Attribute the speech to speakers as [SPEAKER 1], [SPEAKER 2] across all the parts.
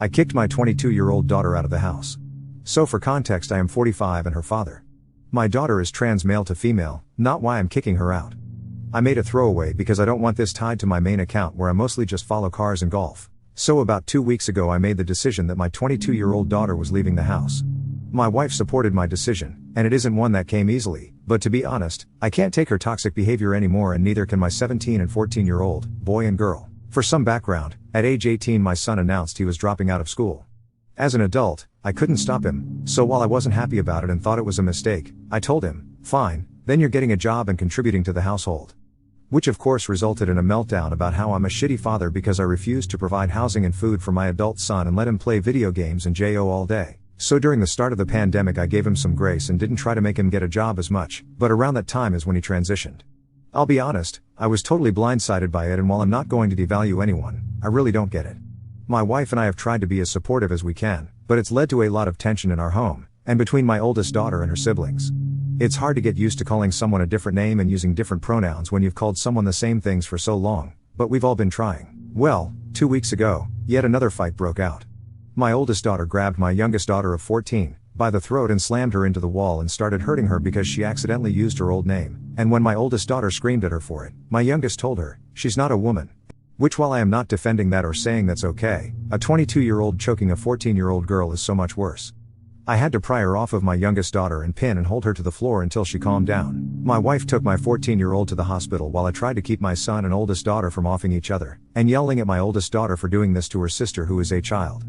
[SPEAKER 1] I kicked my 22-year-old daughter out of the house. So for context, I am 45 and her father. My daughter is trans male to female, not why I'm kicking her out. I made a throwaway because I don't want this tied to my main account where I mostly just follow cars and golf. So about 2 weeks ago I made the decision that my 22-year-old daughter was leaving the house. My wife supported my decision, and it isn't one that came easily, but to be honest, I can't take her toxic behavior anymore and neither can my 17 and 14-year-old, boy and girl. For some background, at age 18 my son announced he was dropping out of school. As an adult, I couldn't stop him, so while I wasn't happy about it and thought it was a mistake, I told him, fine, then you're getting a job and contributing to the household. Which of course resulted in a meltdown about how I'm a shitty father because I refused to provide housing and food for my adult son and let him play video games and JO all day. So during the start of the pandemic I gave him some grace and didn't try to make him get a job as much, but around that time is when he transitioned. I'll be honest, I was totally blindsided by it, and while I'm not going to devalue anyone, I really don't get it. My wife and I have tried to be as supportive as we can, but it's led to a lot of tension in our home, and between my oldest daughter and her siblings. It's hard to get used to calling someone a different name and using different pronouns when you've called someone the same things for so long, but we've all been trying. Well, 2 weeks ago, yet another fight broke out. My oldest daughter grabbed my youngest daughter of 14 by the throat and slammed her into the wall and started hurting her because she accidentally used her old name, and when my oldest daughter screamed at her for it, my youngest told her, she's not a woman. Which, while I am not defending that or saying that's okay, a 22-year-old choking a 14-year-old girl is so much worse. I had to pry her off of my youngest daughter and pin and hold her to the floor until she calmed down. My wife took my 14-year-old to the hospital while I tried to keep my son and oldest daughter from offing each other, and yelling at my oldest daughter for doing this to her sister who is a child.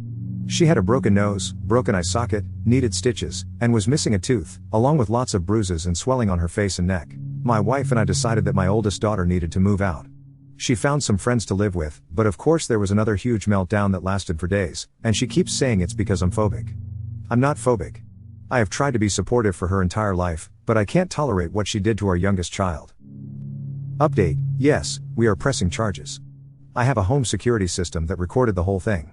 [SPEAKER 1] She had a broken nose, broken eye socket, needed stitches, and was missing a tooth, along with lots of bruises and swelling on her face and neck. My wife and I decided that my oldest daughter needed to move out. She found some friends to live with, but of course there was another huge meltdown that lasted for days, and she keeps saying it's because I'm phobic. I'm not phobic. I have tried to be supportive for her entire life, but I can't tolerate what she did to our youngest child. Update: yes, we are pressing charges. I have a home security system that recorded the whole thing.